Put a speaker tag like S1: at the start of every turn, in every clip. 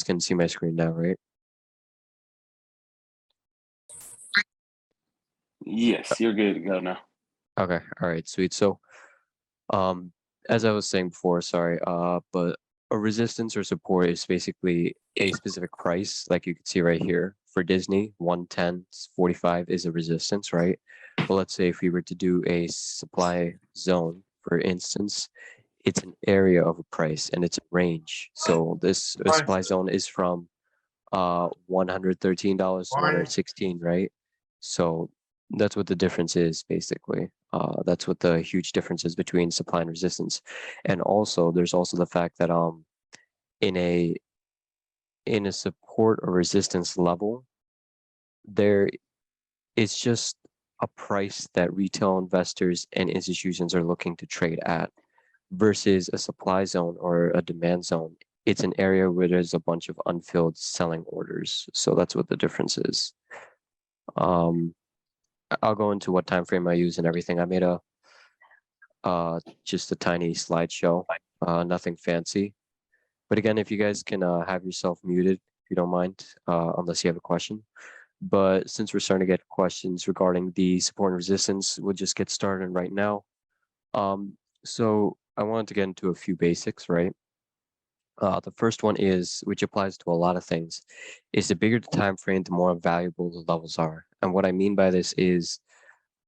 S1: can see my screen now, right?
S2: Yes, you're good to go now.
S1: Okay, all right, sweet. So, as I was saying before, sorry, but a resistance or support is basically a specific price, like you can see right here for Disney, 110.45 is a resistance, right? But let's say if we were to do a supply zone, for instance, it's an area of a price and it's a range. So this supply zone is from $113 to 116, right? So that's what the difference is basically. That's what the huge difference is between supply and resistance. And also there's also the fact that in a support or resistance level, there is just a price that retail investors and institutions are looking to trade at versus a supply zone or a demand zone. It's an area where there's a bunch of unfilled selling orders. So that's what the difference is. I'll go into what time frame I use and everything. I made a just a tiny slideshow, nothing fancy. But again, if you guys can have yourself muted, if you don't mind, unless you have a question. But since we're starting to get questions regarding the support and resistance, we'll just get started right now. So I wanted to get into a few basics, right? The first one is, which applies to a lot of things, is the bigger the time frame, the more valuable the levels are. And what I mean by this is,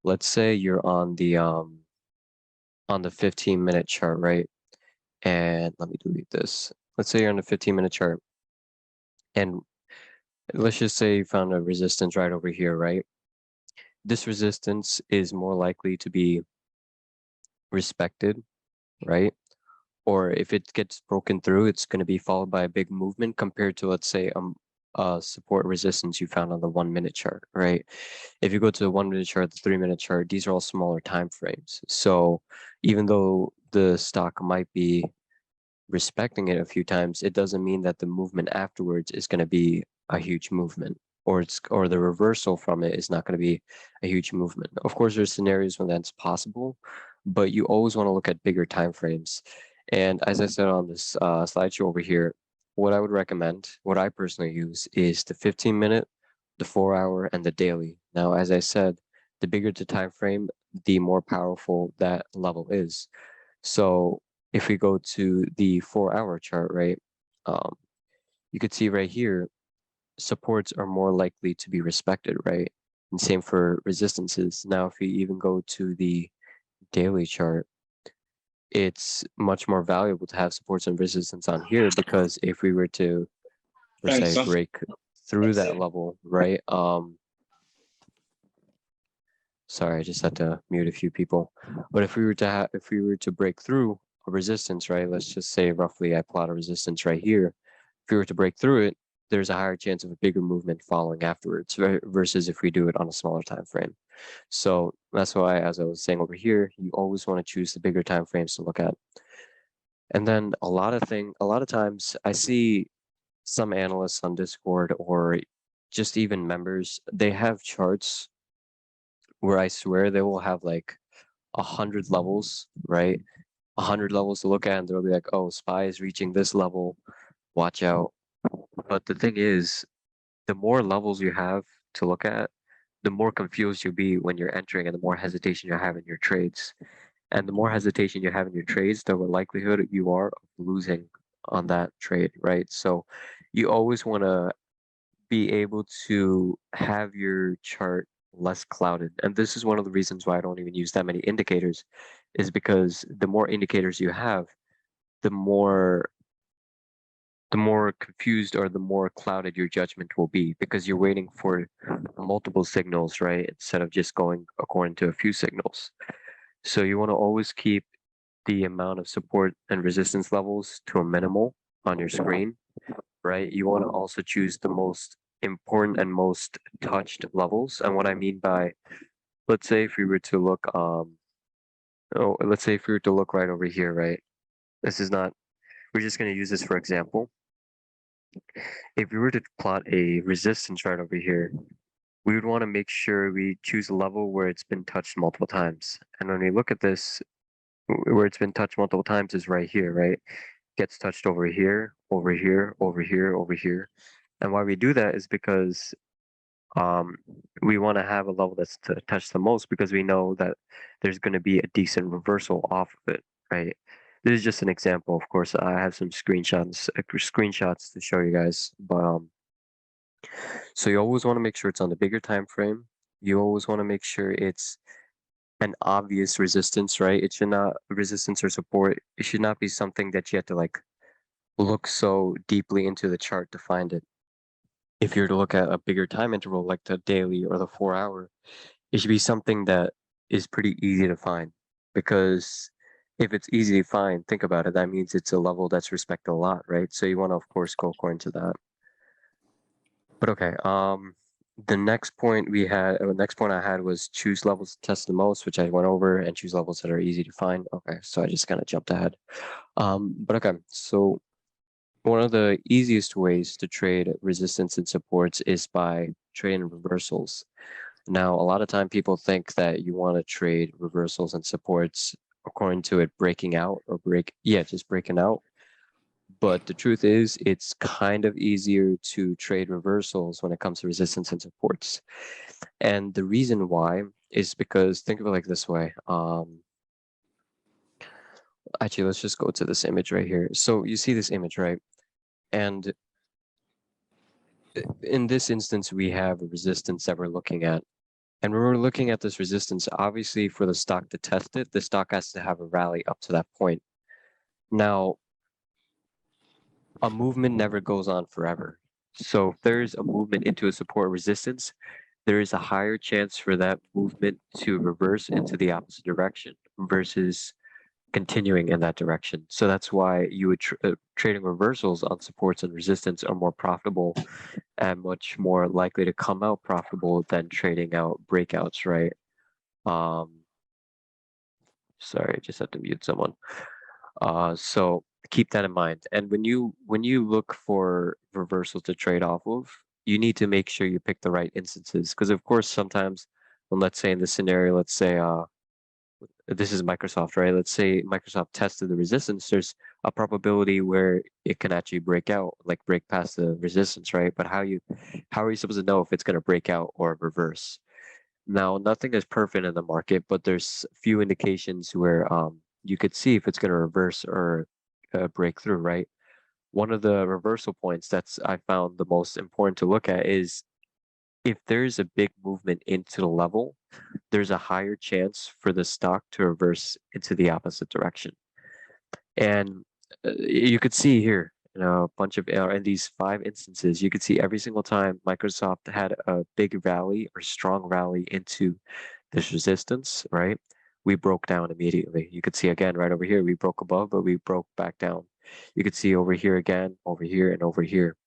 S1: let's say you're on the 15-minute chart, right? And let me delete this. Let's say you're on a 15-minute chart, and let's just say you found a resistance right over here, right? This resistance is more likely to be respected, right? Or if it gets broken through, it's going to be followed by a big movement compared to, let's say, support resistance you found on the 1-minute chart, right? If you go to the 1-minute chart, the 3-minute chart, these are all smaller time frames. So even though the stock might be respecting it a few times, it doesn't mean that the movement afterwards is going to be a huge movement, or the reversal from it is not going to be a huge movement. Of course, there's scenarios when that's possible, but you always want to look at bigger time frames. And as I said on this slideshow over here, what I would recommend, what I personally use, is the 15-minute, the 4-hour, and the daily. Now, as I said, the bigger the time frame, the more powerful that level is. So if we go to the 4-hour chart, right, you could see right here, supports are more likely to be respected, right? And same for resistances. Now, if we even go to the daily chart, it's much more valuable to have supports and resistance on here, because if we were to, per se, break through that level, right? Sorry, I just had to mute a few people. But if we were to break through a resistance, right? Let's just say roughly I plot a resistance right here. If we were to break through it, there's a higher chance of a bigger movement following afterwards versus if we do it on a smaller time frame. So that's why, as I was saying over here, you always want to choose the bigger time frames to look at. And then a lot of times I see some analysts on Discord or just even members, they have charts where I swear they will have like 100 levels, right? 100 levels to look at, and they'll be like, oh, SPY is reaching this level, watch out. But the thing is, the more levels you have to look at, the more confused you'll be when you're entering and the more hesitation you have in your trades. And the more hesitation you have in your trades, the more likelihood you are of losing on that trade, right? So you always want to be able to have your chart less clouded. And this is one of the reasons why I don't even use that many indicators, is because the more indicators you have, the more confused or the more clouded your judgment will be, because you're waiting for multiple signals, right? Instead of just going according to a few signals. So you want to always keep the amount of support and resistance levels to a minimal on your screen, right? You want to also choose the most important and most touched levels. And what I mean by, let's say if we were to look, let's say if we were to look right over here, right? This is not, we're just going to use this for example. If we were to plot a resistance right over here, we would want to make sure we choose a level where it's been touched multiple times. And when we look at this, where it's been touched multiple times is right here, right? gets touched over here, over here, over here, over here. And why we do that is because we want to have a level that's to touch the most because we know that there's going to be a decent reversal off of it, right? This is just an example. Of course, I have some screenshots to show you guys, but so you always want to make sure it's on the bigger time frame. You always want to make sure it's an obvious resistance, right? It should not resistance or support. It should not be something that you have to like look so deeply into the chart to find it. If you're to look at a bigger time interval like the daily or the 4 hour, it should be something that is pretty easy to find. Because if it's easy to find, think about it, that means it's a level that's respected a lot, right? So you want to, of course, go according to that. But okay, the next point I had was choose levels to test the most, which I went over, and choose levels that are easy to find. Okay, so I just kind of jumped ahead. But okay, so one of the easiest ways to trade resistance and supports is by trading reversals. Now, a lot of time people think that you want to trade reversals and supports according to it breaking out or just breaking out. But the truth is, it's kind of easier to trade reversals when it comes to resistance and supports. And the reason why is because think of it like this way. Actually, let's just go to this image right here. So you see this image, right? And in this instance, we have a resistance that we're looking at. And when we're looking at this resistance, obviously for the stock to test it, the stock has to have a rally up to that point. Now, a movement never goes on forever. So if there's a movement into a support resistance, there is a higher chance for that movement to reverse into the opposite direction versus continuing in that direction. So that's why you would trading reversals on supports and resistance are more profitable and much more likely to come out profitable than trading out breakouts, right? Sorry, just had to mute someone. So keep that in mind. And when you look for reversals to trade off of, you need to make sure you pick the right instances. Because of course, sometimes when let's say in this scenario, let's say this is Microsoft, right? Let's say Microsoft tested the resistance, there's a probability where it can actually break out, like break past the resistance, right? But how are you supposed to know if it's going to break out or reverse? Now, nothing is perfect in the market, but there's few indications where you could see if it's going to reverse or break through, right? One of the reversal points that's I found the most important to look at is if there's a big movement into the level, there's a higher chance for the stock to reverse into the opposite direction. And you could see here, a bunch of in these 5 instances, you could see every single time Microsoft had a big rally or strong rally into this resistance, right? We broke down immediately. You could see again right over here, we broke above, but we broke back down. You could see over here again, over here, and over here.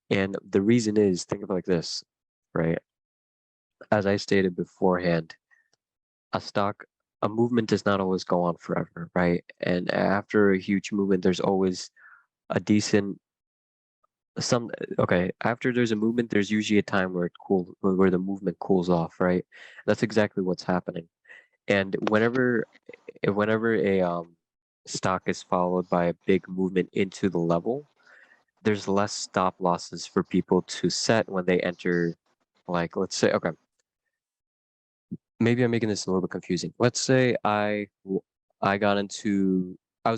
S1: And the reason is, think of it like this, right? As I stated beforehand, a movement does not always go on forever, right? And after a huge movement, there's always a decent after there's a movement, there's usually a time where the movement cools off, right? That's exactly what's happening. And whenever a stock is followed by a big movement into the level, there's less stop losses for people to set when they enter, like let's say, okay, maybe I'm making this a little bit confusing. Let's say I was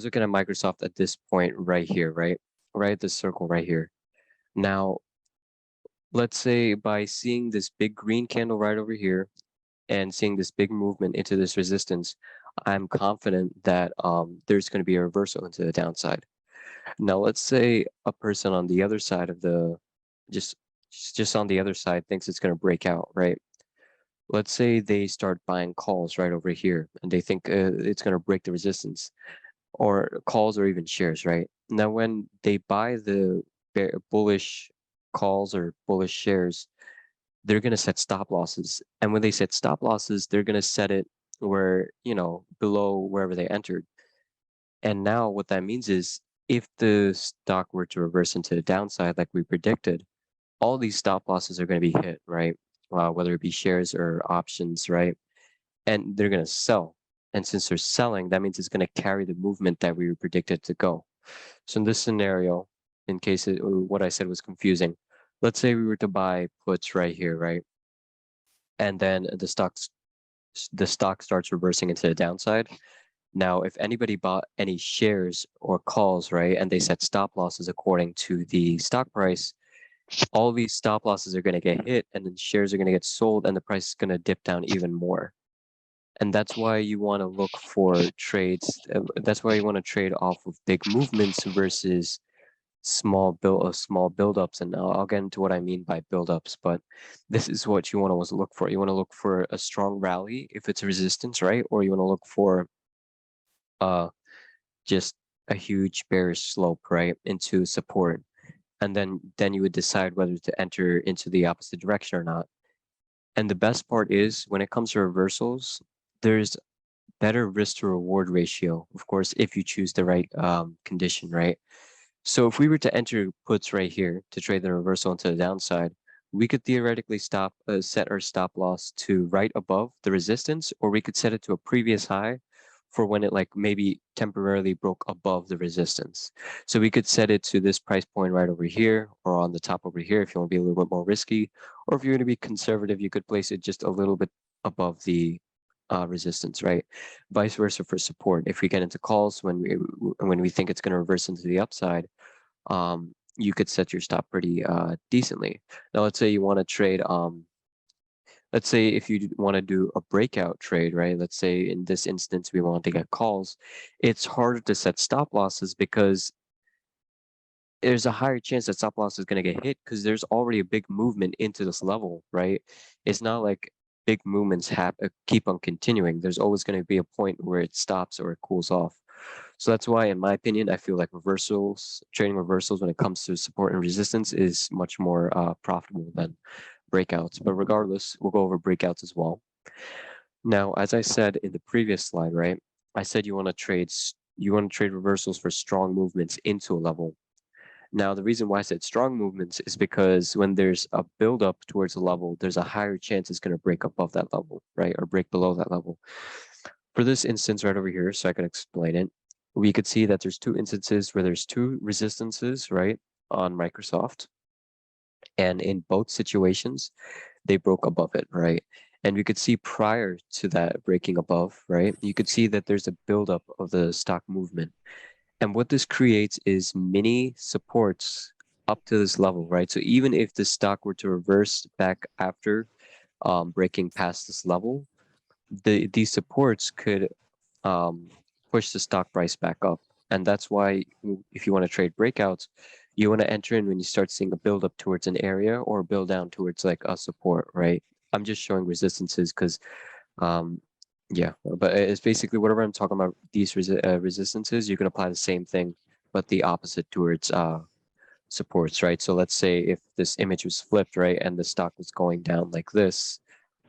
S1: looking at Microsoft at this point right here, right? Right, this circle right here. Now, let's say by seeing this big green candle right over here and seeing this big movement into this resistance, I'm confident that there's going to be a reversal into the downside. Now, let's say a person on the other side of the, just on the other side thinks it's going to break out, right? Let's say they start buying calls right over here and they think it's going to break the resistance, or calls or even shares, right? Now, when they buy the bullish calls or bullish shares, they're going to set stop losses. And when they set stop losses, they're going to set it where, below wherever they entered. And now what that means is if the stock were to reverse into the downside, like we predicted, all these stop losses are going to be hit, right? Whether it be shares or options, right? And they're going to sell. And since they're selling, that means it's going to carry the movement that we predicted to go. So in this scenario, in case what I said was confusing, let's say we were to buy puts right here, right? And then the stock starts reversing into the downside. Now, if anybody bought any shares or calls, right, and they set stop losses according to the stock price, all these stop losses are going to get hit, and then shares are going to get sold, and the price is going to dip down even more. And that's why you want to look for trades. That's why you want to trade off of big movements versus small buildups. And I'll get into what I mean by buildups. But this is what you want to look for. You want to look for a strong rally if it's a resistance, right? Or you want to look for uh just a huge bearish slope, right, into support. And then you would decide whether to enter into the opposite direction or not. And the best part is when it comes to reversals, there's better risk to reward ratio, of course, if you choose the right condition, right? So if we were to enter puts right here to trade the reversal into the downside, we could theoretically set our stop loss to right above the resistance, or we could set it to a previous high for when it like maybe temporarily broke above the resistance. So we could set it to this price point right over here or on the top over here if you want to be a little bit more risky, or if you're going to be conservative, you could place it just a little bit above the resistance, right? Vice versa for support. If we get into calls when we think it's going to reverse into the upside, you could set your stop pretty decently. Now, let's say you want to trade. Let's say if you want to do a breakout trade, right? Let's say in this instance we want to get calls. It's harder to set stop losses because there's a higher chance that stop loss is going to get hit because there's already a big movement into this level, right? It's not like big movements keep on continuing. There's always going to be a point where it stops or it cools off. So that's why, in my opinion, I feel like trading reversals when it comes to support and resistance is much more profitable than breakouts. But regardless, we'll go over breakouts as well. Now, as I said in the previous slide, right? I said you want to trade reversals for strong movements into a level. Now, the reason why I said strong movements is because when there's a buildup towards a level, there's a higher chance it's going to break above that level, right? Or break below that level. For this instance right over here, so I can explain it, we could see that there's two instances where there's two resistances, right, on Microsoft. And in both situations, they broke above it, right? And we could see prior to that breaking above, right, you could see that there's a buildup of the stock movement. And what this creates is mini supports up to this level, right? So even if the stock were to reverse back after breaking past this level, these supports could push the stock price back up. And that's why if you want to trade breakouts, you want to enter in when you start seeing a build up towards an area or a build down towards like a support, right? I'm just showing resistances because yeah, but it's basically whatever I'm talking about, these resistances, you can apply the same thing, but the opposite towards supports, right? So let's say if this image was flipped, right, and the stock was going down like this.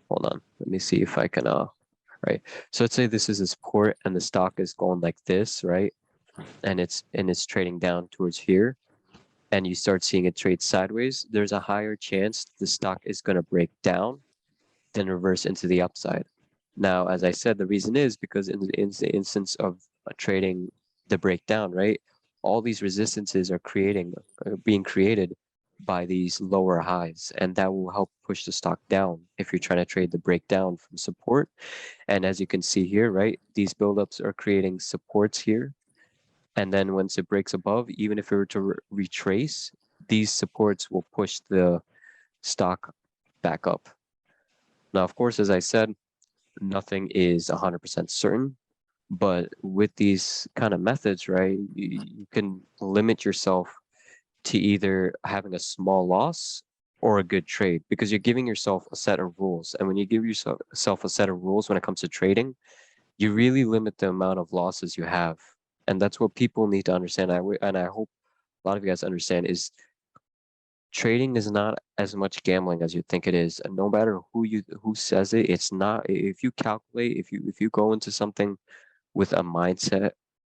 S1: Hold on, let me see if I can right. So let's say this is a support and the stock is going like this, right? And it's trading down towards here, and you start seeing it trade sideways, there's a higher chance the stock is going to break down then reverse into the upside. Now, as I said, the reason is because in the instance of trading the breakdown, right, all these resistances are being created by these lower highs, and that will help push the stock down if you're trying to trade the breakdown from support. And as you can see here, right, these buildups are creating supports here. And then once it breaks above, even if it were to retrace, these supports will push the stock back up. Now, of course, as I said, nothing is 100% certain, but with these kind of methods, right, you can limit yourself to either having a small loss or a good trade because you're giving yourself a set of rules. And when you give yourself a set of rules when it comes to trading, you really limit the amount of losses you have. And that's what people need to understand. And I hope a lot of you guys understand is trading is not as much gambling as you think it is. And no matter who says it, it's not. If you calculate, if you go into something with a mindset,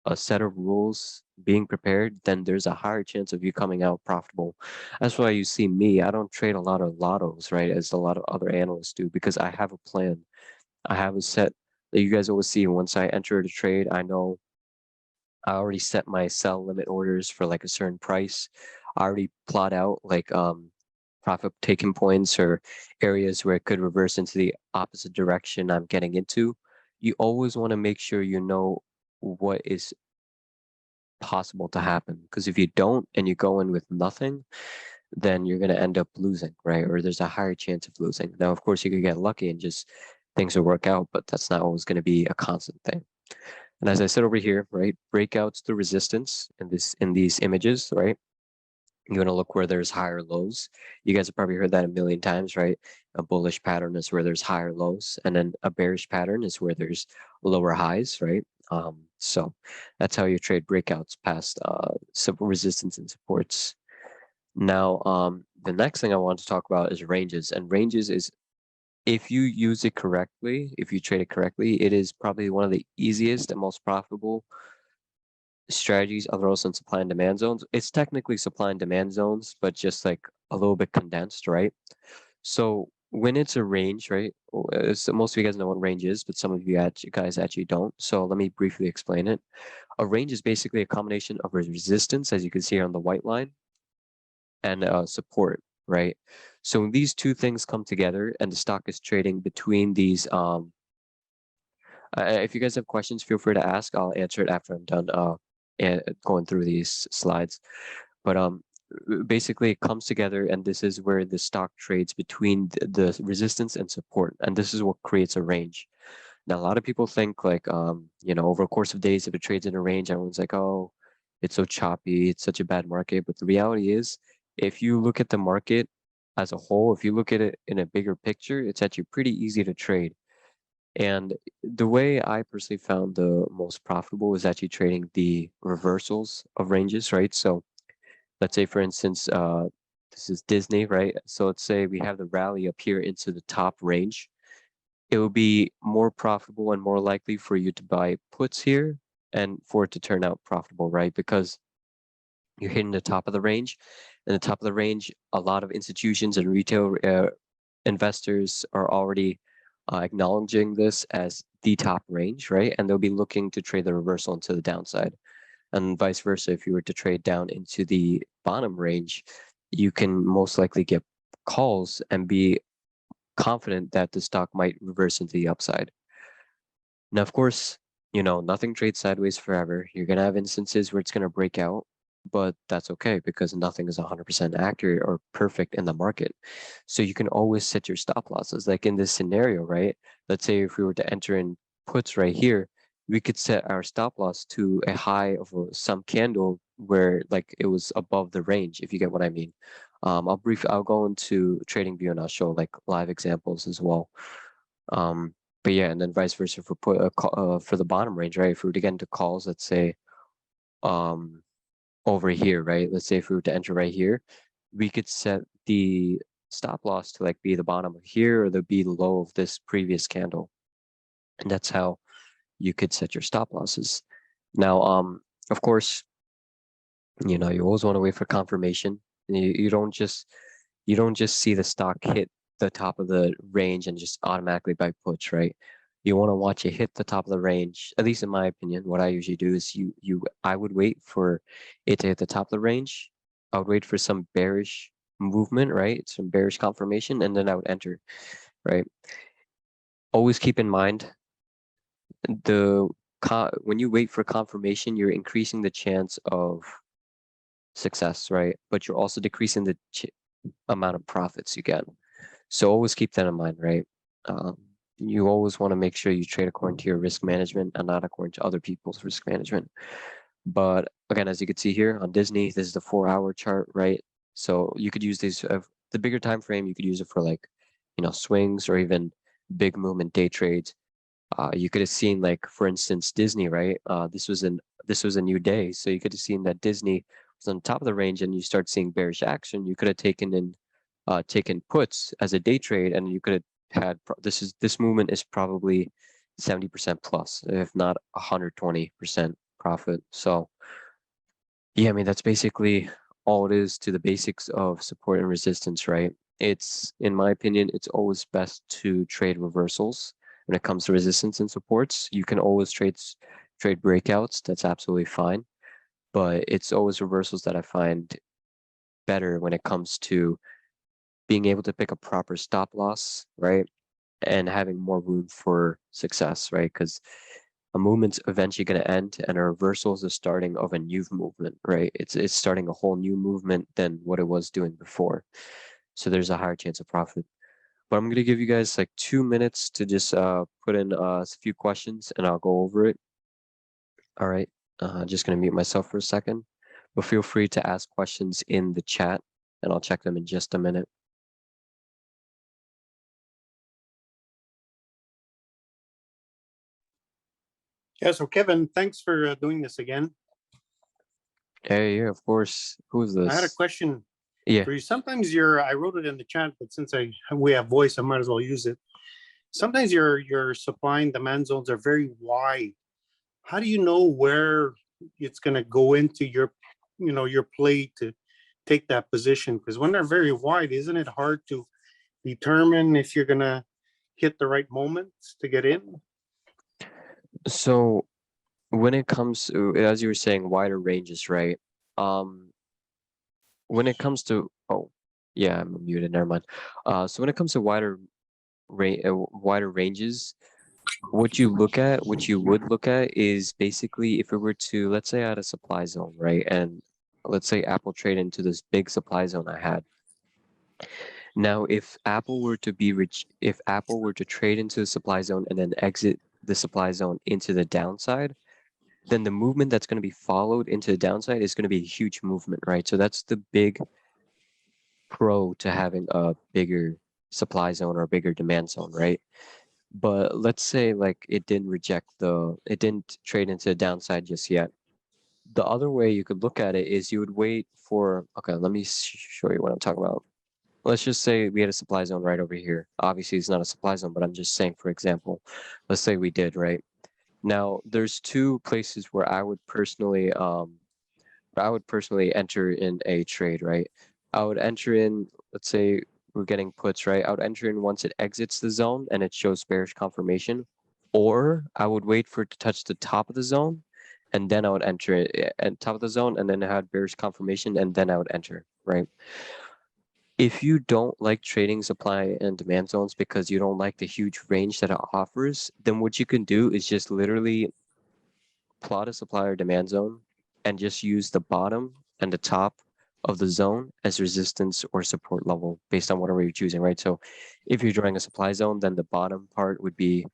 S1: a set of rules, being prepared, then there's a higher chance of you coming out profitable. That's why you see me, I don't trade a lot of lottos, right, as a lot of other analysts do, because I have a plan. I have a set that you guys always see. Once I enter the trade, I know I already set my sell limit orders for like a certain price. I already plot out like profit taking points or areas where it could reverse into the opposite direction I'm getting into. You always want to make sure you know what is possible to happen, because if you don't and you go in with nothing, then you're going to end up losing, right? Or there's a higher chance of losing. Now, of course, you could get lucky and just things will work out, but that's not always going to be a constant thing. And as I said over here, right, breakouts to resistance in these images, right? You want to look where there's higher lows. You guys have probably heard that a million times, right? A bullish pattern is where there's higher lows, and then a bearish pattern is where there's lower highs, right? So that's how you trade breakouts past resistance and supports. Now, the next thing I want to talk about is ranges, and ranges is, if you use it correctly, if you trade it correctly, it is probably one of the easiest and most profitable strategies other than supply and demand zones. It's technically supply and demand zones, but just like a little bit condensed, right? So when it's a range, right? So most of you guys know what range is, but some of you guys actually don't. So let me briefly explain it. A range is basically a combination of a resistance, as you can see here on the white line, and support, right? So when these two things come together and the stock is trading between these, if you guys have questions, feel free to ask. I'll answer it after I'm done and going through these slides. But basically it comes together, and this is where the stock trades between the resistance and support, and this is what creates a range. Now, a lot of people think like, you know, over a course of days, if it trades in a range, everyone's like, oh, it's so choppy, it's such a bad market. But the reality is, if you look at the market as a whole, if you look at it in a bigger picture, it's actually pretty easy to trade. And the way I personally found the most profitable is actually trading the reversals of ranges, right? So let's say, for instance, this is Disney, right? So let's say we have the rally up here into the top range. It will be more profitable and more likely for you to buy puts here and for it to turn out profitable, right? Because you're hitting the top of the range, and the top of the range, a lot of institutions and retail investors are already acknowledging this as the top range, right? And they'll be looking to trade the reversal into the downside. And vice versa, if you were to trade down into the bottom range, you can most likely get calls and be confident that the stock might reverse into the upside. Now, of course, you know, nothing trades sideways forever. You're going to have instances where it's going to break out, but that's okay because nothing is 100% accurate or perfect in the market. So you can always set your stop losses. Like in this scenario, right? Let's say if we were to enter in puts right here, we could set our stop loss to a high of some candle where like it was above the range, if you get what I mean. I'll go into trading view and I'll show like live examples as well. But yeah, and then vice versa for for the bottom range, right? If we were to get into calls, let's say um over here, right? Let's say if we were to enter right here, we could set the stop loss to like be the bottom of here or the be the low of this previous candle. And that's how you could set your stop losses. Now, of course, you know, you always want to wait for confirmation. You don't just see the stock hit the top of the range and just automatically buy puts, right? You want to watch it hit the top of the range. At least in my opinion, what I usually do is I would wait for it to hit the top of the range. I would wait for some bearish movement, right? Some bearish confirmation, and then I would enter, right? Always keep in mind when you wait for confirmation, you're increasing the chance of success, right? But you're also decreasing the amount of profits you get. So always keep that in mind, right? You always want to make sure you trade according to your risk management and not according to other people's risk management. But again, as you can see here on Disney, this is the 4-hour chart, right? So you could use these, the bigger time frame, you could use it for like, you know, swings or even big movement day trades. You could have seen like, for instance, Disney, right? This was a new day. So you could have seen that Disney was on top of the range and you start seeing bearish action. You could have taken puts as a day trade, and you could have had this movement is probably 70% plus, if not 120% profit. So yeah, I mean, that's basically all it is to the basics of support and resistance, right? It's, in my opinion, it's always best to trade reversals when it comes to resistance and supports. You can always trade trade breakouts, that's absolutely fine. But it's always reversals that I find better when it comes to being able to pick a proper stop loss, right? And having more room for success, right? Because a movement's eventually going to end, and a reversal is the starting of a new movement, right? It's starting a whole new movement than what it was doing before. So there's a higher chance of profit. But I'm going to give you guys like 2 minutes to just put in a few questions, and I'll go over it. All right. Just going to mute myself for a second. But feel free to ask questions in the chat, and I'll check them in just a minute.
S3: Yeah, so Kevin, thanks for doing this again.
S1: Hey, yeah, of course. Who's this?
S3: I had a question
S1: Yeah.
S3: for you. Sometimes I wrote it in the chat, but since we have voice, I might as well use it. Sometimes your supply and demand zones are very wide. How do you know where it's going to go into your play to take that position? Because when they're very wide, isn't it hard to determine if you're going to hit the right moments to get in?
S1: So when it comes to, as you were saying, wider ranges, right? When it comes to, oh, yeah, I'm muted, never mind. So when it comes to wider ranges, what you would look at is basically if it were to, let's say I had a supply zone, right? And let's say Apple traded into this big supply zone I had. Now, if Apple were to trade into the supply zone and then exit the supply zone into the downside, then the movement that's going to be followed into the downside is going to be a huge movement, right? So that's the big pro to having a bigger supply zone or a bigger demand zone, right? But let's say like it didn't trade into the downside just yet. The other way you could look at it is you would wait for, okay, let me show you what I'm talking about. Let's just say we had a supply zone right over here. Obviously it's not a supply zone, but I'm just saying, for example, let's say we did, right? Now there's two places where I would personally enter in a trade, right? I would enter in, let's say we're getting puts, right? I would enter in once it exits the zone and it shows bearish confirmation, or I would wait for it to touch the top of the zone, and then I would enter it at top of the zone, and then it had bearish confirmation, and then I would enter, right? If you don't like trading supply and demand zones because you don't like the huge range that it offers, then what you can do is just literally plot a supply or demand zone and just use the bottom and the top of the zone as resistance or support level based on whatever you're choosing, right? So if you're drawing a supply zone, then the bottom part would be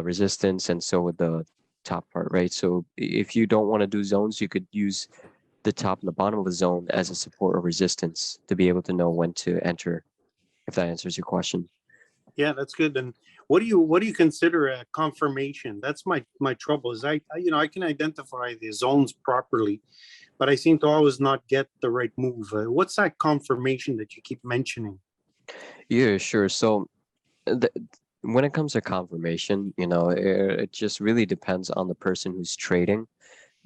S1: resistance, and so would the top part, right? So if you don't want to do zones, you could use the top and the bottom of the zone as a support or resistance to be able to know when to enter, if that answers your question.
S3: Yeah, that's good. And what do you consider a confirmation? That's my trouble is I can identify the zones properly, but I seem to always not get the right move. What's that confirmation that you keep mentioning?
S1: Yeah, sure. So when it comes to confirmation, it just really depends on the person who's trading,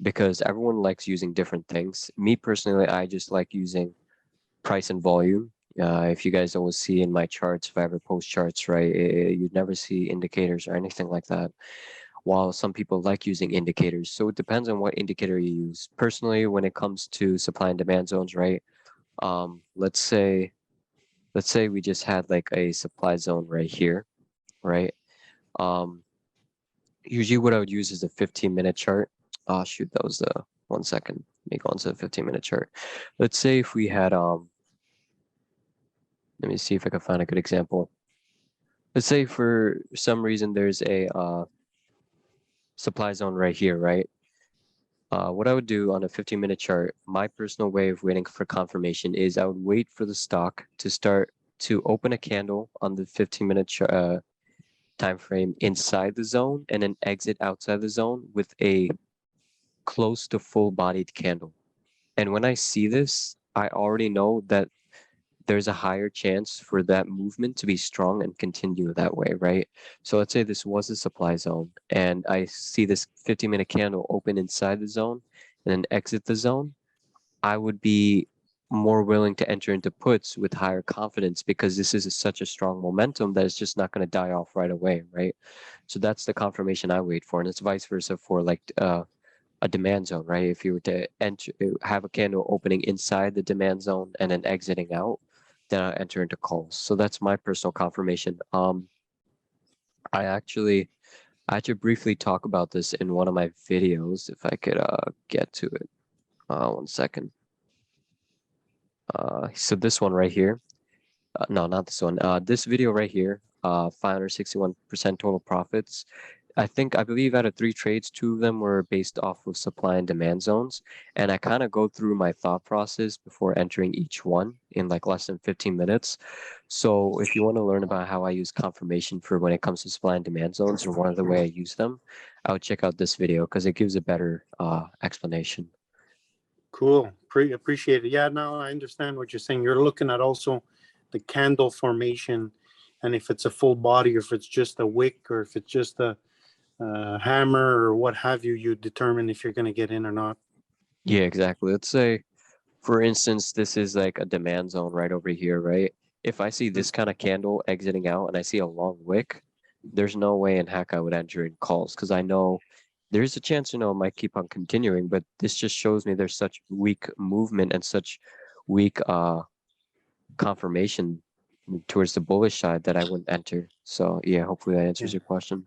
S1: because everyone likes using different things. Me personally, I just like using price and volume. If you guys always see in my charts, if I ever post charts, right, you'd never see indicators or anything like that. While some people like using indicators. So it depends on what indicator you use. Personally, when it comes to supply and demand zones, right, let's say we just had like a supply zone right here, right? Usually what I would use is a 15-minute chart. Oh shoot, that was the 1 second. Let me go on to the 15-minute chart. Let's say if we had let me see if I can find a good example. Let's say for some reason there's a supply zone right here, right? What I would do on a 15-minute chart, my personal way of waiting for confirmation is I would wait for the stock to start to open a candle on the 15-minute time frame inside the zone and then exit outside the zone with a close to full-bodied candle. And when I see this, I already know that there's a higher chance for that movement to be strong and continue that way, right? So let's say this was a supply zone and I see this 15-minute candle open inside the zone and then exit the zone. I would be more willing to enter into puts with higher confidence because this is such a strong momentum that it's just not going to die off right away, right? So that's the confirmation I wait for, and it's vice versa for like a demand zone, right? If you were to enter, have a candle opening inside the demand zone and then exiting out, then I enter into calls. So that's my personal confirmation. I actually briefly talk about this in one of my videos. If I could get to it, 1 second. So this one right here. No, not this one. This video right here. 561% total profits. I believe out of 3 trades, 2 of them were based off of supply and demand zones. And I kind of go through my thought process before entering each one in like less than 15 minutes. So if you want to learn about how I use confirmation for when it comes to supply and demand zones or one of the way I use them, I would check out this video because it gives a better explanation.
S3: Cool. Appreciate it. Yeah, now I understand what you're saying. You're looking at also the candle formation, and if it's a full body, or if it's just a wick, or if it's just a hammer, or what have you, you determine if you're going to get in or not.
S1: Yeah, exactly. Let's say, for instance, this is like a demand zone right over here, right? If I see this kind of candle exiting out and I see a long wick, there's no way in heck I would enter in calls because I know there's a chance, it might keep on continuing, but this just shows me there's such weak movement and such weak confirmation towards the bullish side that I wouldn't enter. So yeah, hopefully that answers
S3: Yeah.
S1: your question.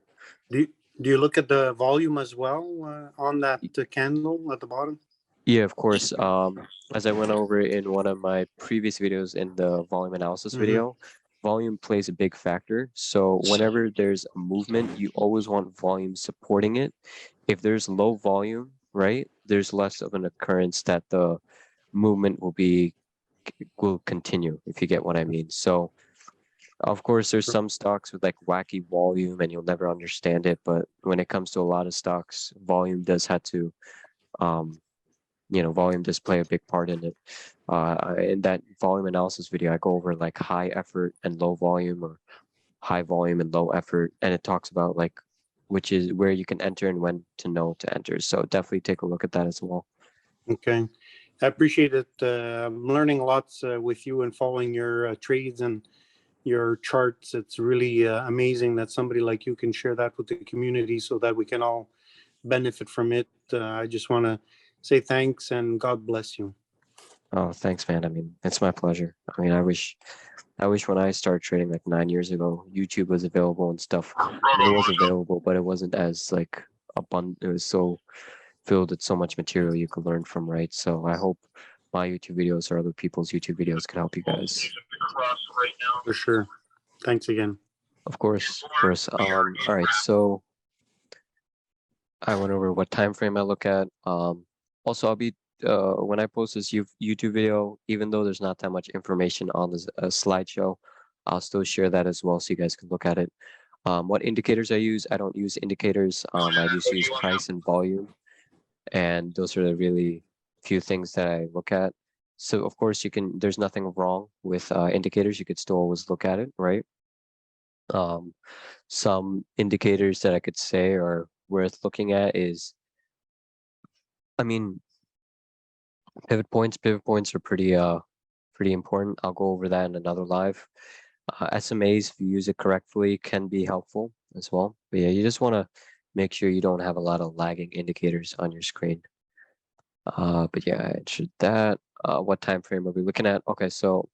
S3: Do you look at the volume as well on that candle at the bottom?
S1: Yeah, of course. As I went over in one of my previous videos in the volume analysis video, volume plays a big factor. So whenever there's a movement, you always want volume supporting it. If there's low volume, right, there's less of an occurrence that the movement will continue, if you get what I mean. So of course, there's some stocks with like wacky volume and you'll never understand it. But when it comes to a lot of stocks, volume does have to volume does play a big part in it. In that volume analysis video, I go over like high effort and low volume, or high volume and low effort, and it talks about like which is where you can enter and when to know to enter. So definitely take a look at that as well.
S3: Okay, I appreciate it. I'm learning lots with you and following your trades and your charts. It's really amazing that somebody like you can share that with the community so that we can all benefit from it. I just want to say thanks and God bless you.
S1: Oh, thanks, man. I mean, it's my pleasure. I mean, I wish when I started trading like 9 years ago, YouTube was available and stuff. I mean, it was available, but it wasn't as like abundant. It was so filled with so much material you could learn from, right? So I hope my YouTube videos or other people's YouTube videos can help you guys.
S3: For sure. Thanks again.
S1: Of course, of course. All right, so I went over what time frame I look at. Also, I'll be when I post this YouTube video, even though there's not that much information on this slideshow, I'll still share that as well so you guys can look at it. What indicators I use? I don't use indicators. I just use price and volume, and those are the really few things that I look at. So of course there's nothing wrong with indicators. You could still always look at it, right? Some indicators that I could say are worth looking at is, I mean, pivot points. Pivot points are pretty important. I'll go over that in another live. SMAs, if you use it correctly, can be helpful as well. But yeah, you just want to make sure you don't have a lot of lagging indicators on your screen. But yeah, I answered that. What time frame are we looking at? Okay, so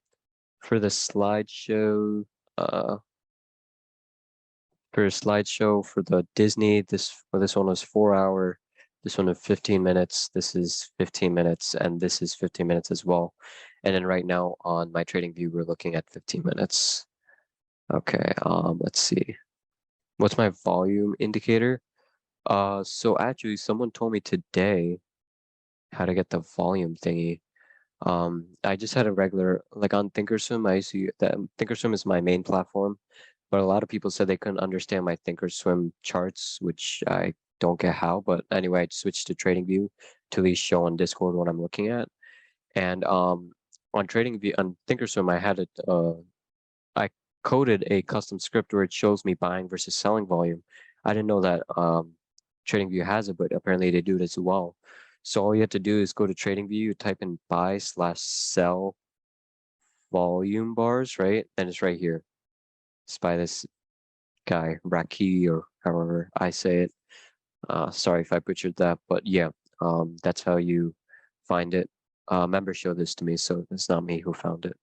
S1: for the slideshow, for the Disney, this one was 4 hour. This one was 15 minutes. This is 15 minutes, and this is 15 minutes as well. And then right now on my trading view, we're looking at 15 minutes. Okay, let's see. What's my volume indicator? So actually someone told me today how to get the volume thingy. I just had a regular, like on Thinkorswim, Thinkorswim is my main platform, but a lot of people said they couldn't understand my Thinkorswim charts, which I don't get how, but anyway, I switched to TradingView to at least show on Discord what I'm looking at. And on TradingView, on Thinkorswim, I coded a custom script where it shows me buying versus selling volume. I didn't know that TradingView has it, but apparently they do it as well. So all you have to do is go to TradingView, type in buy/sell volume bars, right? And it's right here. It's by this guy, Raki, or however I say it. Sorry if I butchered that, but yeah, that's how you find it. Members showed this to me, so it's not me who found it.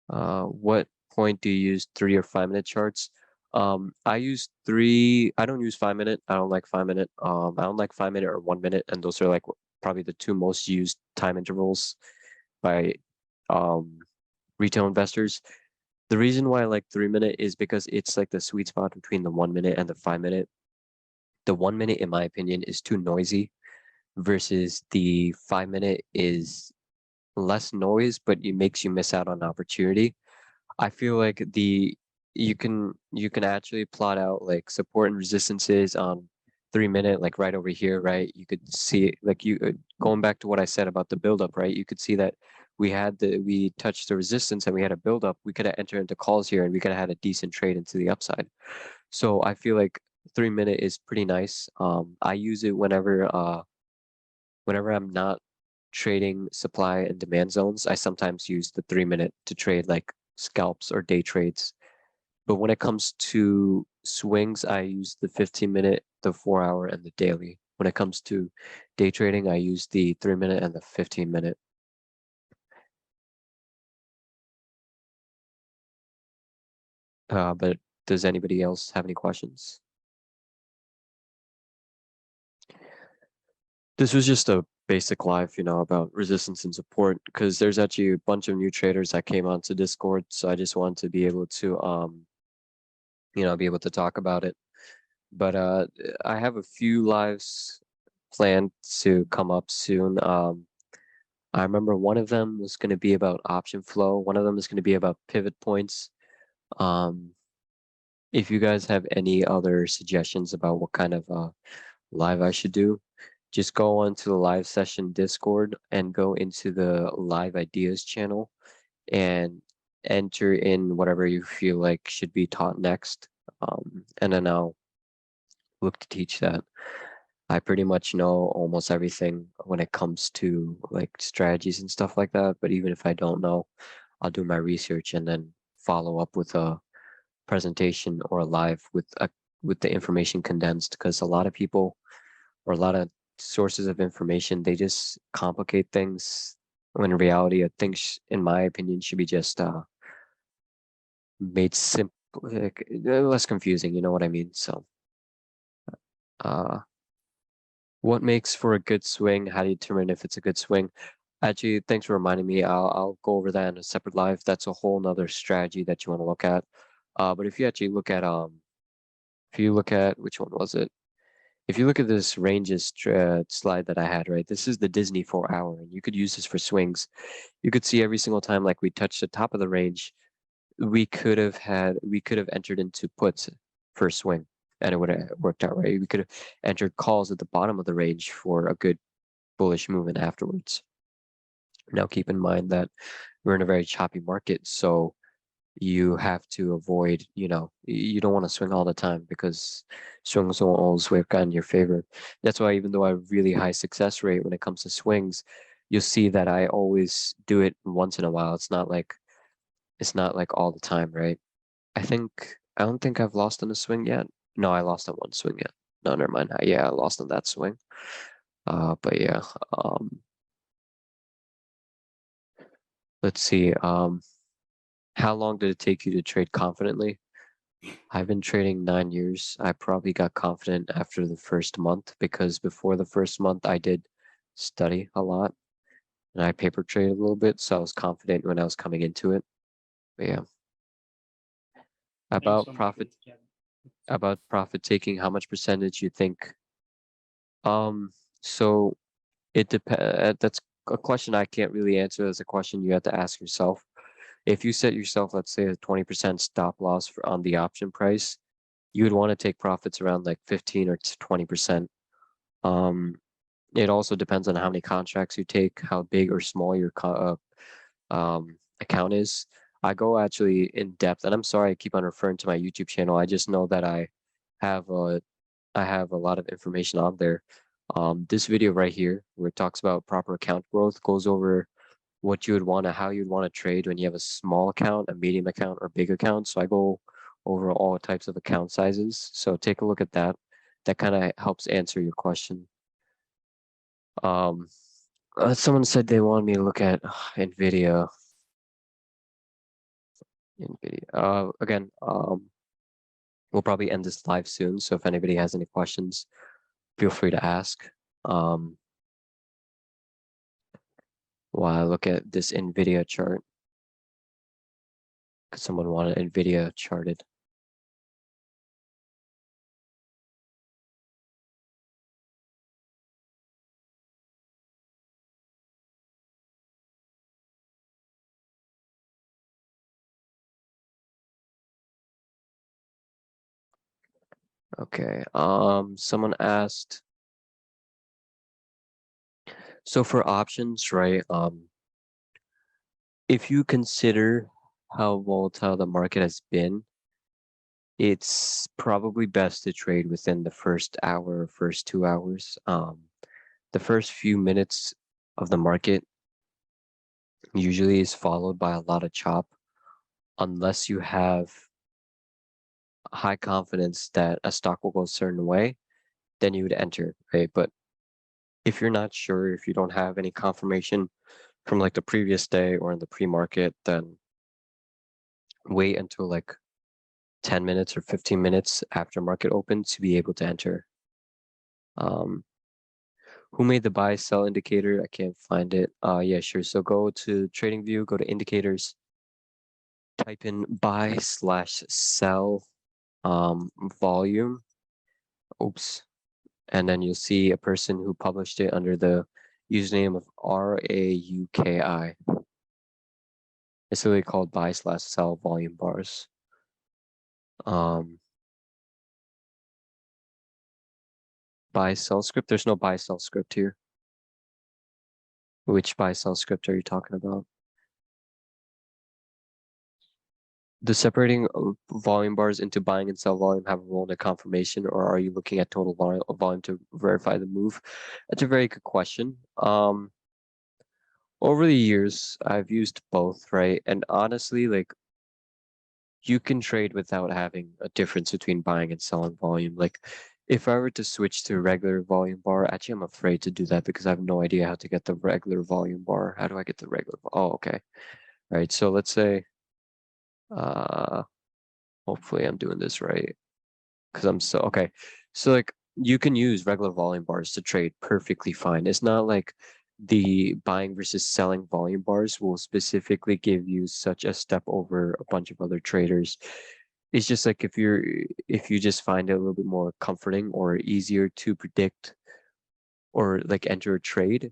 S1: What point do you use 3 or 5 minute charts? I use 3. I don't use 5 minute. I don't like 5 minute. I don't like 5 minute or 1 minute, and those are like probably the 2 most used time intervals by retail investors. The reason why I like 3 minute is because it's like the sweet spot between the 1 minute and the 5 minute. The 1 minute, in my opinion, is too noisy, versus the 5 minute is less noise, but it makes you miss out on opportunity. I feel like you can actually plot out like support and resistances on 3 minute, like right over here, right? You could see like going back to what I said about the buildup, right? You could see that we touched the resistance and we had a buildup. We could have entered into calls here and we could have had a decent trade into the upside. So I feel like 3 minute is pretty nice. I use it whenever I'm not trading supply and demand zones. I sometimes use the 3 minute to trade like scalps or day trades. But when it comes to swings, I use the 15 minute, the 4 hour, and the daily. When it comes to day trading, I use the 3 minute and the 15 minute. But does anybody else have any questions? This was just a basic live, about resistance and support, because there's actually a bunch of new traders that came onto Discord. So I just wanted to be able to, be able to talk about it. But I have a few lives planned to come up soon. I remember one of them was going to be about option flow. One of them is going to be about pivot points. If you guys have any other suggestions about what kind of live I should do, just go on to the live session Discord and go into the live ideas channel and enter in whatever you feel like should be taught next. And then I'll look to teach that. I pretty much know almost everything when it comes to like strategies and stuff like that. But even if I don't know, I'll do my research and then follow up with a presentation or a live with the information condensed, because a lot of people or a lot of sources of information, they just complicate things when in reality things, in my opinion, should be just made simple, less confusing, you know what I mean? So what makes for a good swing? How do you determine if it's a good swing? Actually, thanks for reminding me. I'll go over that in a separate live. That's a whole nother strategy that you want to look at. But if you actually look at which one was it? If you look at this ranges slide that I had, right? This is the Disney 4 hour, and you could use this for swings. You could see every single time like we touched the top of the range, we could have entered into puts for a swing, and it would have worked out, right? We could have entered calls at the bottom of the range for a good bullish movement afterwards. Now keep in mind that we're in a very choppy market, so you have to avoid, you don't want to swing all the time, because swings won't always work out in your favor. That's why even though I have really high success rate when it comes to swings, you'll see that I always do it once in a while. It's not like all the time, right? I don't think I've lost on a swing yet. No, I lost on one swing yet. No, never mind. Yeah, I lost on that swing. But yeah, let's see. How long did it take you to trade confidently? I've been trading 9 years. I probably got confident after the first month, because before the first month I did study a lot and I paper traded a little bit, so I was confident when I was coming into it. But yeah. About profit taking, how much percentage you think? So it depends. That's a question I can't really answer. That's a question you have to ask yourself. If you set yourself, let's say, a 20% stop loss on the option price, you would want to take profits around like 15 or 20%. It also depends on how many contracts you take, how big or small your account is. I go actually in depth, and I'm sorry I keep on referring to my YouTube channel. I just know that I have a lot of information on there. This video right here, where it talks about proper account growth, goes over what you would want to, how you'd want to trade when you have a small account, a medium account, or big account. So I go over all types of account sizes. So take a look at that. That kind of helps answer your question. Someone said they wanted me to look at NVIDIA. Again, we'll probably end this live soon. So if anybody has any questions, feel free to ask. While I look at this NVIDIA chart, because someone wanted NVIDIA charted. Okay, someone asked, so for options, right, if you consider how volatile the market has been, it's probably best to trade within the first hour or first 2 hours. The first few minutes of the market usually is followed by a lot of chop, unless you have high confidence that a stock will go a certain way, then you would enter, right? But if you're not sure, if you don't have any confirmation from like the previous day or in the pre-market, then wait until like 10 minutes or 15 minutes after market open to be able to enter. Who made the buy sell indicator? I can't find it. Yeah, sure. So go to TradingView, go to indicators, type in buy/sell volume. Oops. And then you'll see a person who published it under the username of RAUKI. It's really called buy/sell volume bars. Buy sell script. There's no buy sell script here. Which buy sell script are you talking about? The separating volume bars into buying and sell volume have a role in the confirmation, or are you looking at total volume to verify the move? That's a very good question. Over the years, I've used both, right? And honestly, like, you can trade without having a difference between buying and selling volume. Like, if I were to switch to a regular volume bar, actually, I'm afraid to do that because I have no idea how to get the regular volume bar. How do I get the regular? Oh, okay. All right. So let's say, hopefully I'm doing this right because I'm so okay. So like you can use regular volume bars to trade perfectly fine. It's not like the buying versus selling volume bars will specifically give you such a step over a bunch of other traders. It's just like if you just find it a little bit more comforting or easier to predict or like enter a trade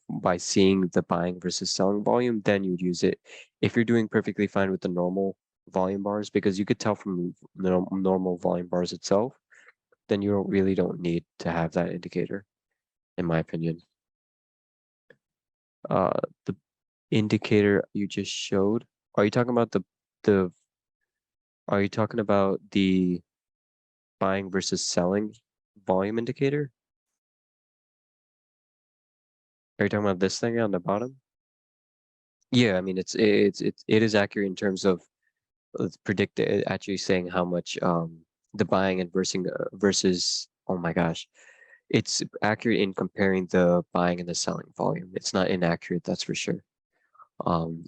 S1: by seeing the buying versus selling volume, then you'd use it. If you're doing perfectly fine with the normal volume bars, because you could tell from the normal volume bars itself, then you really don't need to have that indicator, in my opinion. The indicator you just showed, are you talking about the are you talking about the buying versus selling volume indicator? Are you talking about this thing on the bottom? Yeah, I mean it is accurate in terms of actually saying how much the buying and versus oh my gosh, it's accurate in comparing the buying and the selling volume. It's not inaccurate, that's for sure.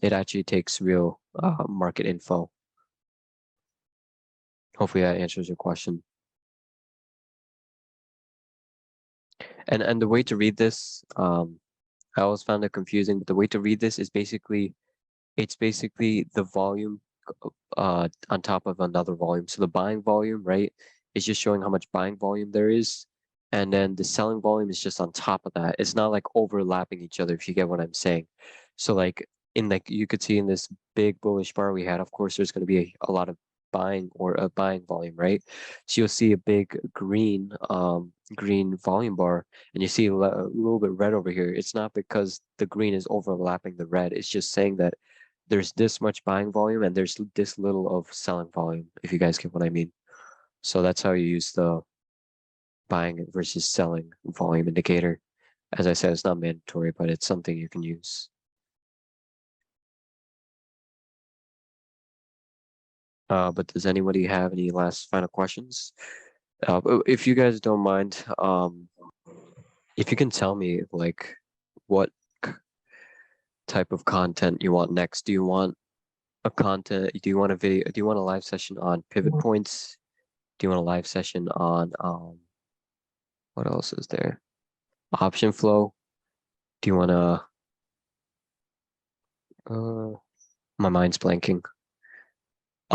S1: It actually takes real market info. Hopefully that answers your question. And the way to read this, I always found it confusing, but the way to read this is it's basically the volume on top of another volume. So the buying volume, right, is just showing how much buying volume there is. And then the selling volume is just on top of that. It's not like overlapping each other, if you get what I'm saying. So like you could see in this big bullish bar we had, of course, there's going to be a lot of buying or a buying volume, right? So you'll see a big green volume bar, and you see a little bit red over here. It's not because the green is overlapping the red. It's just saying that there's this much buying volume and there's this little of selling volume, if you guys get what I mean. So that's how you use the buying it versus selling volume indicator. As I said, it's not mandatory, but it's something you can use. But does anybody have any last final questions? If you guys don't mind, if you can tell me like what type of content you want next. Do you want a content? Do you want a video? Do you want a live session on pivot points? Do you want a live session on what else is there? Option flow. Do you want to? My mind's blanking.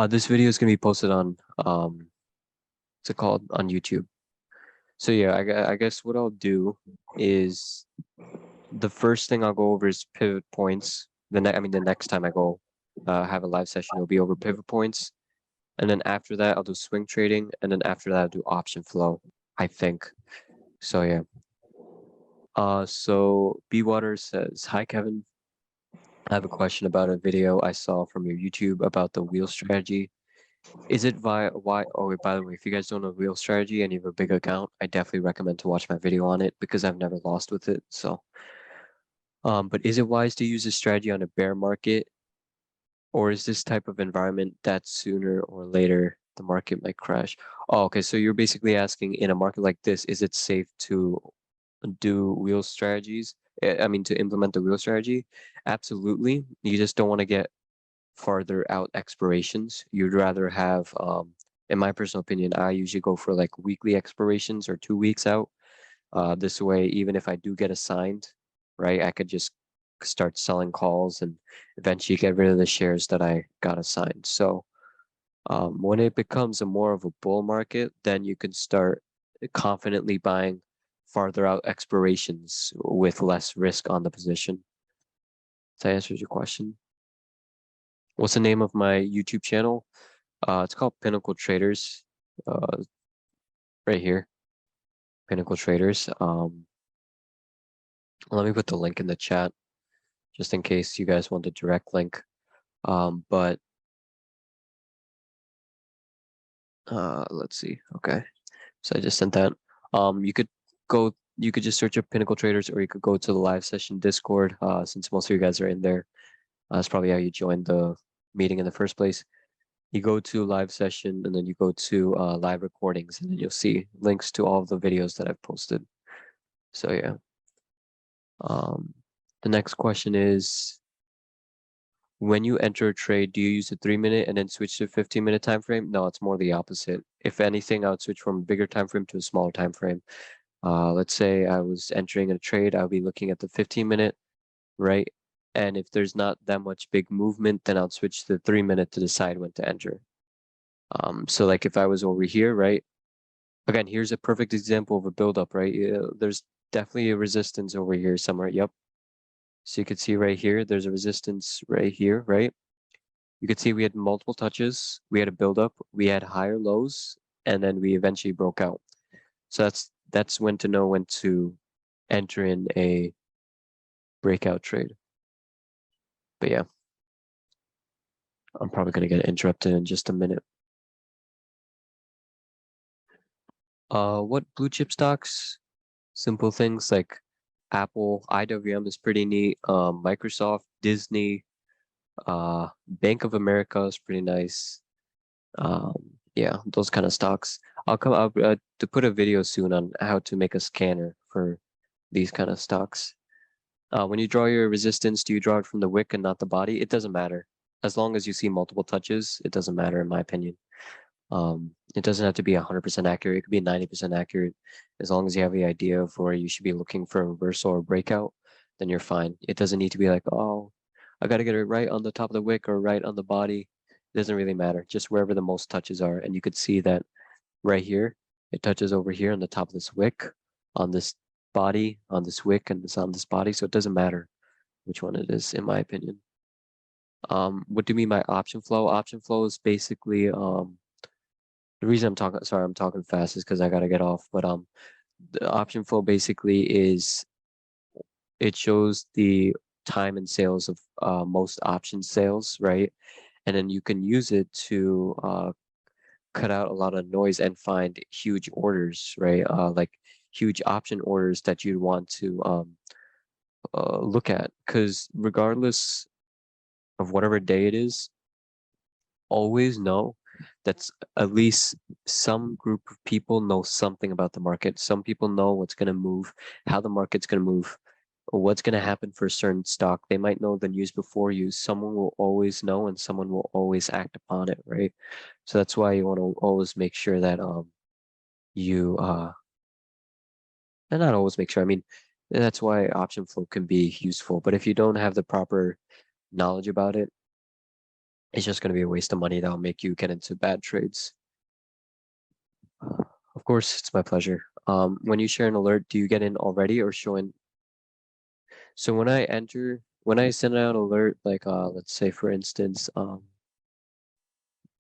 S1: This video is gonna be posted on what's it called, on YouTube. So yeah, I guess what I'll do is the first thing I'll go over is pivot points. The next time I go have a live session, it'll be over pivot points. And then after that, I'll do swing trading. And then after that, I'll do option flow, I think. So yeah. So B Water says, "Hi Kevin. I have a question about a video I saw from your YouTube about the wheel strategy. Is it via why? Oh, wait, by the way, if you guys don't know wheel strategy and you have a big account, I definitely recommend to watch my video on it because I've never lost with it. So, but is it wise to use this strategy on a bear market, or is this type of environment that sooner or later the market might crash?" Oh, okay. So you're basically asking, in a market like this, is it safe to do wheel strategies? To implement the wheel strategy? Absolutely. You just don't want to get farther out expirations. You'd rather have, in my personal opinion, I usually go for like weekly expirations or 2 weeks out. This way, even if I do get assigned, right, I could just start selling calls and eventually get rid of the shares that I got assigned. So when it becomes a more of a bull market, then you can start confidently buying farther out expirations with less risk on the position. That answers your question. What's the name of my YouTube channel? It's called Pinnacle Traders. Right here, Pinnacle Traders. Let me put the link in the chat, just in case you guys want the direct link. But let's see. Okay, so I just sent that. You could just search up Pinnacle Traders, or you could go to the live session Discord. Since most of you guys are in there, that's probably how you joined the meeting in the first place. You go to live session, and then you go to live recordings, and then you'll see links to all of the videos that I've posted. So yeah. The next question is, when you enter a trade, do you use a 3-minute and then switch to a 15-minute time frame? No, it's more the opposite. If anything, I would switch from a bigger time frame to a smaller time frame. Let's say I was entering a trade, I'll be looking at the 15-minute, right? And if there's not that much big movement, then I'll switch to the 3-minute to decide when to enter. So like if I was over here, right? Again, here's a perfect example of a buildup, right? There's definitely a resistance over here somewhere. Yep. So you could see right here, there's a resistance right here, right? You could see we had multiple touches, we had a buildup, we had higher lows, and then we eventually broke out. So that's when to know when to enter in a breakout trade. But yeah, I'm probably gonna get interrupted in just a minute. What blue chip stocks? Simple things like Apple, IWM is pretty neat. Microsoft, Disney, Bank of America is pretty nice. Yeah, those kind of stocks. I'll come up to put a video soon on how to make a scanner for these kind of stocks. When you draw your resistance, do you draw it from the wick and not the body? It doesn't matter. As long as you see multiple touches, it doesn't matter in my opinion. It doesn't have to be 100% accurate. It could be 90% accurate. As long as you have the idea of where you should be looking for a reversal or breakout, then you're fine. It doesn't need to be like, oh, I got to get it right on the top of the wick or right on the body. It doesn't really matter. Just wherever the most touches are. And you could see that right here, it touches over here on the top of this wick, on this body, on this wick, and it's on this body. So it doesn't matter which one it is, in my opinion. What do you mean by option flow? Option flow is basically the reason I'm talking fast is because I gotta get off. But the option flow basically is, it shows the time and sales of most option sales, right? And then you can use it to cut out a lot of noise and find huge orders, right? Like huge option orders that you'd want to look at, because regardless of whatever day it is, always know that at least some group of people know something about the market. Some people know what's going to move, how the market's going to move, what's going to happen for a certain stock. They might know the news before you. Someone will always know, and someone will always act upon it, right? So that's why you want to always make sure that you and not always make sure. I mean, that's why option flow can be useful. But if you don't have the proper knowledge about it, it's just going to be a waste of money that'll make you get into bad trades. Of course, it's my pleasure. When you share an alert, do you get in already or show in? So when I send out an alert, like let's say for instance,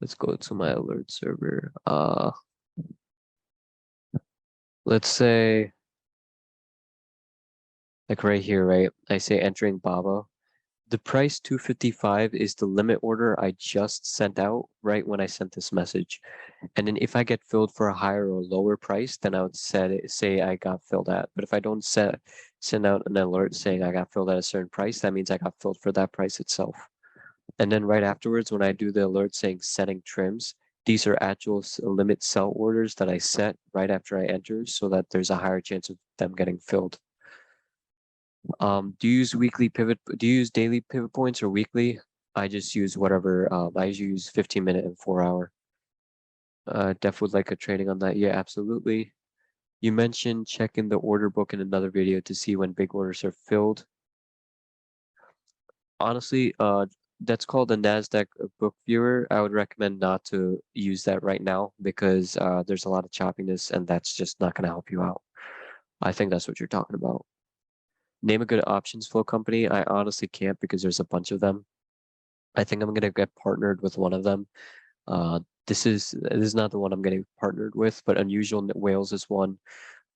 S1: let's go to my alert server. Let's say like right here, right? I say entering BABA. The price 255 is the limit order I just sent out right when I sent this message. And then if I get filled for a higher or lower price, then I would say I got filled at. But if I don't send out an alert saying I got filled at a certain price, that means I got filled for that price itself. And then right afterwards, when I do the alert saying setting trims, these are actual limit sell orders that I set right after I enter so that there's a higher chance of them getting filled. Do you use weekly pivot? Do you use daily pivot points or weekly? I just use whatever. I use 15-minute and 4-hour. Def would like a training on that. Yeah, absolutely. You mentioned checking the order book in another video to see when big orders are filled. Honestly, that's called the NASDAQ book viewer. I would recommend not to use that right now because there's a lot of choppiness and that's just not going to help you out. I think that's what you're talking about. Name a good options flow company. I honestly can't because there's a bunch of them. I think I'm gonna get partnered with one of them. This is not the one I'm getting partnered with, but Unusual Whales is one.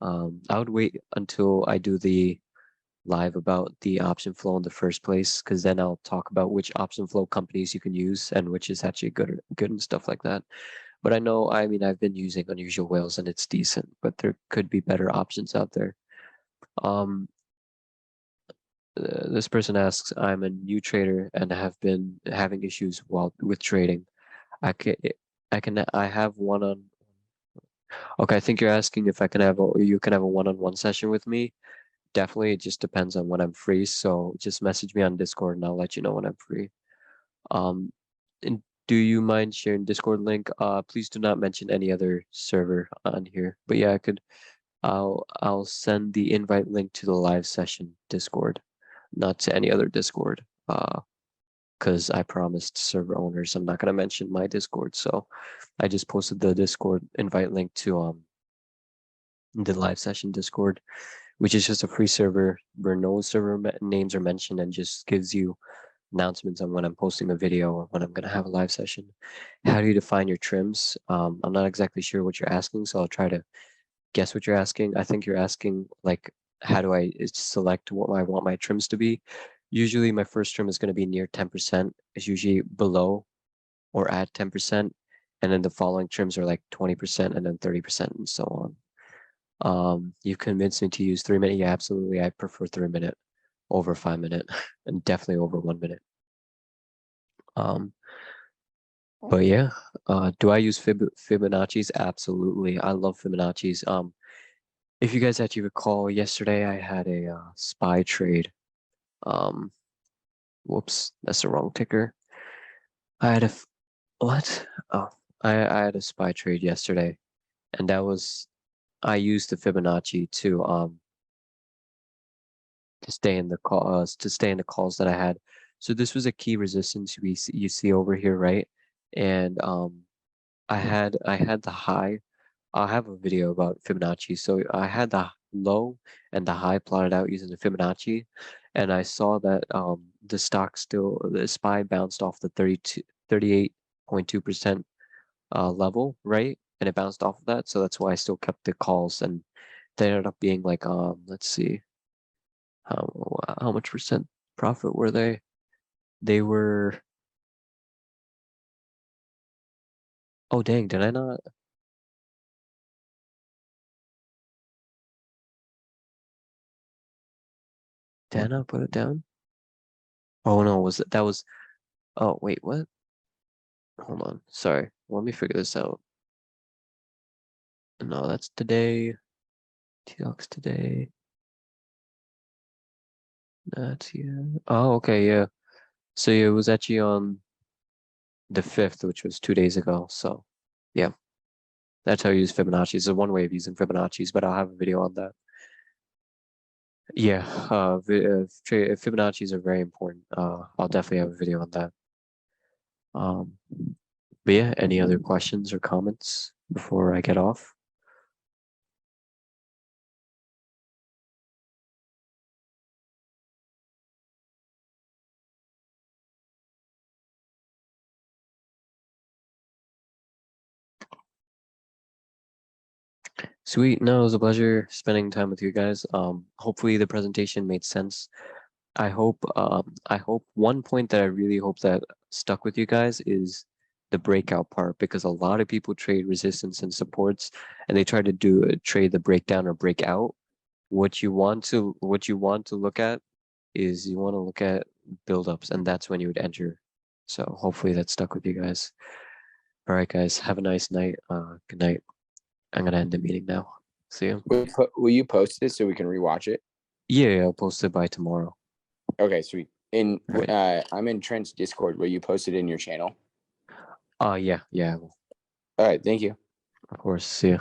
S1: I would wait until I do the live about the option flow in the first place, because then I'll talk about which option flow companies you can use and which is actually good and stuff like that. But I know, I mean, I've been using Unusual Whales and it's decent, but there could be better options out there. This person asks, I'm a new trader and have been having issues with trading. I have one on. Okay, I think you're asking if you can have a one-on-one session with me. Definitely, it just depends on when I'm free. So just message me on Discord and I'll let you know when I'm free. And do you mind sharing Discord link? Please do not mention any other server on here. But yeah, I'll send the invite link to the live session Discord, not to any other Discord. Because I promised server owners I'm not gonna mention my Discord. So I just posted the Discord invite link to the live session Discord, which is just a free server where no server names are mentioned and just gives you announcements on when I'm posting a video or when I'm gonna have a live session. How do you define your trims? I'm not exactly sure what you're asking, so I'll try to guess what you're asking. I think you're asking like, how do I select what I want my trims to be? Usually my first trim is going to be near 10%. It's usually below or at 10%. And then the following trims are like 20% and then 30% and so on. You've convinced me to use 3-minute. Yeah, absolutely. I prefer 3-minute over 5-minute and definitely over 1 minute. But yeah, do I use Fibonacci's? Absolutely. I love Fibonacci's. If you guys actually recall, yesterday I had a SPY trade. Whoops, that's the wrong ticker. I had what? Oh, I had a SPY trade yesterday, and I used the Fibonacci to stay in the calls that I had. So this was a key resistance you see over here, right? And I had the high. I'll have a video about Fibonacci. So I had the low and the high plotted out using the Fibonacci, and I saw that the SPY bounced off the 38.2% level, right? And it bounced off of that, so that's why I still kept the calls, and they ended up being like let's see, how much percent profit were they? They were Oh, dang, did I not? Did I not put it down? Oh, no, that was, oh, wait, what? Hold on, sorry. Let me figure this out. No, that's today. TLX today. That's here. Oh, okay, yeah. So yeah, it was actually on the 5th, which was 2 days ago. So yeah, that's how you use Fibonacci. It's one way of using Fibonacci's, but I'll have a video on that. Yeah, Fibonacci's are very important. I'll definitely have a video on that. But yeah, any other questions or comments before I get off? Sweet. No, it was a pleasure spending time with you guys. Hopefully the presentation made sense. I hope one point that I really hope that stuck with you guys is the breakout part, because a lot of people trade resistance and supports and they try to trade the breakdown or breakout. What you want to look at is you want to look at buildups, and that's when you would enter. So hopefully that stuck with you guys. All right, guys, have a nice night. Good night. I'm gonna end the meeting now. See you.
S4: Will you post it so we can rewatch it?
S1: Yeah, I'll post it by tomorrow.
S4: Okay, sweet. And
S1: Right.
S4: I'm in Trent's Discord. Will you post it in your channel?
S1: Yeah,
S4: All right, thank you.
S1: of course. See you.